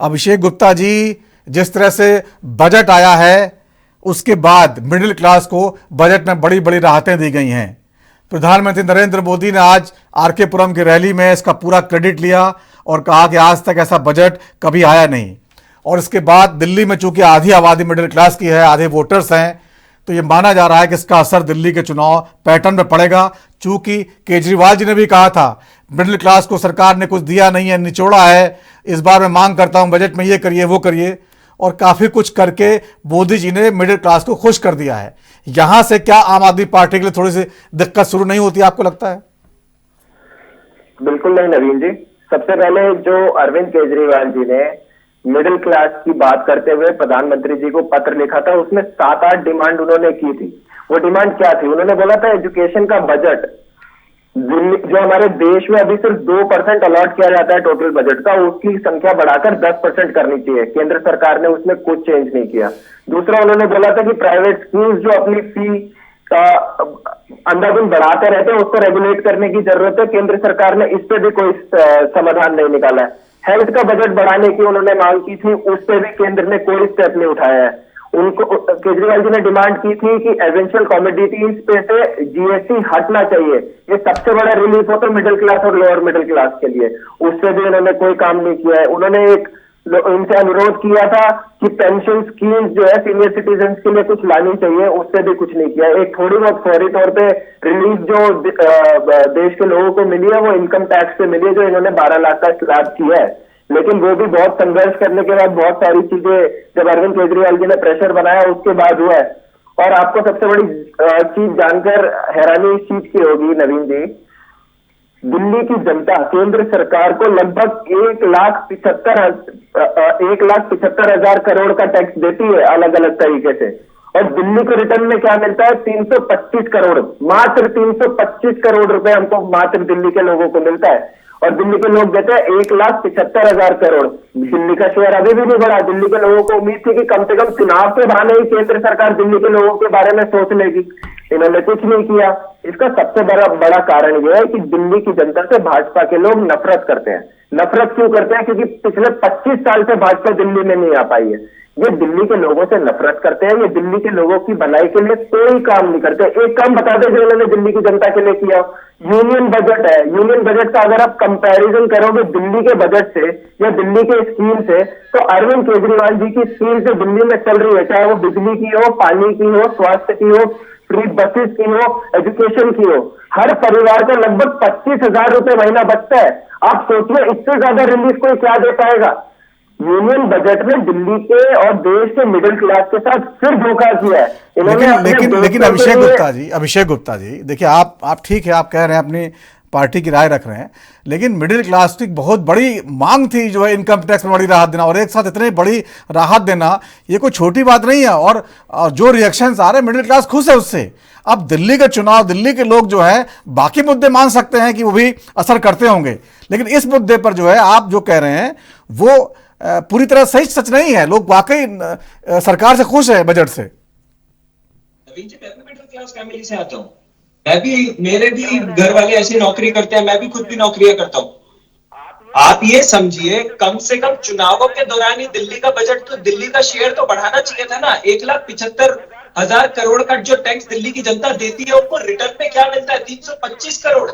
अभिषेक गुप्ता जी, जिस तरह से बजट आया है उसके बाद मिडिल क्लास को बजट में बड़ी बड़ी राहतें दी गई हैं। प्रधानमंत्री नरेंद्र मोदी ने आज आरके पुरम की रैली में इसका पूरा क्रेडिट लिया और कहा कि आज तक ऐसा बजट कभी आया नहीं। और इसके बाद दिल्ली में चूंकि आधी आबादी मिडिल क्लास की है, आधे वोटर्स हैं, तो ये माना जा रहा है कि इसका असर दिल्ली के चुनाव पैटर्न में पड़ेगा। चूंकि केजरीवाल जी ने भी कहा था मिडिल क्लास को सरकार ने कुछ दिया नहीं है, निचोड़ा है, इस बार मैं मांग करता हूं बजट में ये करिए वो करिए, और काफी कुछ करके मोदी जी ने मिडिल क्लास को खुश कर दिया है। यहां से क्या आम आदमी पार्टी के लिए थोड़ी सी दिक्कत शुरू नहीं होती, आपको लगता है? बिल्कुल नहीं नवीन जी। सबसे पहले जो अरविंद केजरीवाल जी ने मिडिल क्लास की बात करते हुए प्रधानमंत्री जी को पत्र लिखा था, उसमें 7-8 डिमांड उन्होंने की थी। वो डिमांड क्या थी? उन्होंने बोला था एजुकेशन का बजट जो हमारे देश में अभी सिर्फ 2% अलॉट किया जाता है टोटल बजट का, उसकी संख्या बढ़ाकर 10% करनी चाहिए। केंद्र सरकार ने उसमें कुछ चेंज नहीं किया। दूसरा, उन्होंने बोला था कि प्राइवेट स्कूल्स जो अपनी फी का अंधाधुंध बढ़ाते रहते हैं उसको रेगुलेट करने की जरूरत है। केंद्र सरकार ने इस पे भी कोई समाधान नहीं निकाला है। हेल्थ का बजट बढ़ाने की उन्होंने मांग की थी, उस पे भी केंद्र ने कोई स्टेप नहीं उठाया है। उनको केजरीवाल जी ने डिमांड की थी कि एसेंशियल कमोडिटीज पे से जीएसटी हटना चाहिए। ये सबसे बड़ा रिलीफ हो तो मिडिल क्लास और लोअर मिडिल क्लास के लिए, उससे भी उन्होंने कोई काम नहीं किया है। उन्होंने इनसे अनुरोध किया था कि पेंशन स्कीम जो है सीनियर सिटीजन के लिए कुछ लानी चाहिए, उससे भी कुछ नहीं किया। एक थोड़ी बहुत फौरी तौर पे रिलीफ जो देश के लोगों को मिली है वो इनकम टैक्स पे मिली है, जो इन्होंने 12 लाख का स्लैब किया है, लेकिन वो भी बहुत संघर्ष करने के बाद बहुत सारी चीजें जब अरविंद केजरीवाल जी ने प्रेशर बनाया उसके बाद हुआ है। और आपको सबसे बड़ी चीज जानकर हैरानी इस चीज की होगी नवीन जी, दिल्ली की जनता केंद्र सरकार को लगभग 1,75,000 करोड़ का टैक्स देती है अलग अलग तरीके से, और दिल्ली को रिटर्न में क्या मिलता है? 325 करोड़, मात्र 325 करोड़ रुपए हमको मात्र दिल्ली के लोगों को मिलता है। और दिल्ली के लोग देते हैं 1,75,000 करोड़। दिल्ली का शेयर अभी भी नहीं बढ़ा। दिल्ली के लोगों को उम्मीद थी कि कम से कम चुनाव के बहाने ही केंद्र सरकार दिल्ली के लोगों के बारे में सोच लेगी, इन्होंने कुछ नहीं किया। इसका सबसे बड़ा कारण यह है कि दिल्ली की जनता से भाजपा के लोग नफरत करते हैं। नफरत क्यों करते हैं? क्योंकि पिछले 25 साल से भाजपा दिल्ली में नहीं आ पाई है। ये दिल्ली के लोगों से नफरत करते हैं, ये दिल्ली के लोगों की भलाई के लिए कोई काम नहीं करते। एक काम बता दें जो उन्होंने दिल्ली की जनता के लिए किया, यूनियन बजट है। यूनियन बजट का अगर आप कंपैरिजन करोगे दिल्ली के बजट से या दिल्ली के स्कीम से, तो अरविंद केजरीवाल जी की स्कीम जो दिल्ली में चल रही है, चाहे वो बिजली की हो, पानी की हो, स्वास्थ्य की हो, फ्री बसेस की हो, एजुकेशन की हो, हर परिवार को लगभग 25,000 रुपए महीना बचता है। आप सोचिए इससे ज्यादा रिलीफ कोई क्या दे पाएगा? यूनियन बजट में दिल्ली के और देश के मिडिल क्लास के साथ फिर धोखा किया है इन्होंने। लेकिन अभिषेक गुप्ता जी देखिए, आप ठीक है, आप कह रहे हैं अपनी पार्टी की राय रख रहे हैं, लेकिन मिडिल क्लास की बहुत बड़ी मांग थी जो है इनकम टैक्स में बड़ी राहत देना, और एक साथ इतनी बड़ी राहत देना ये कोई छोटी बात नहीं है। और जो रिएक्शंस आ रहे हैं मिडिल क्लास खुश है उससे। अब दिल्ली का चुनाव, दिल्ली के लोग जो है बाकी मुद्दे मान सकते हैं कि वो भी असर करते होंगे, लेकिन इस मुद्दे पर जो है आप जो कह रहे हैं वो पूरी तरह सही सच नहीं है। लोग वाकई सरकार से खुश है बजट से। नवीन जी, मैं भी मिडिल क्लास फैमिली से आता हूँ। मेरे भी घर वाले ऐसी नौकरी करते हैं, मैं भी खुद भी नौकरियां करता हूँ। आप ये समझिए कम से कम चुनावों के दौरान ही दिल्ली का बजट, तो दिल्ली का शेयर तो बढ़ाना चाहिए था ना। 1,75,000 करोड़ का जो टैक्स दिल्ली की जनता देती है, उनको रिटर्न में क्या मिलता है? 325 करोड़।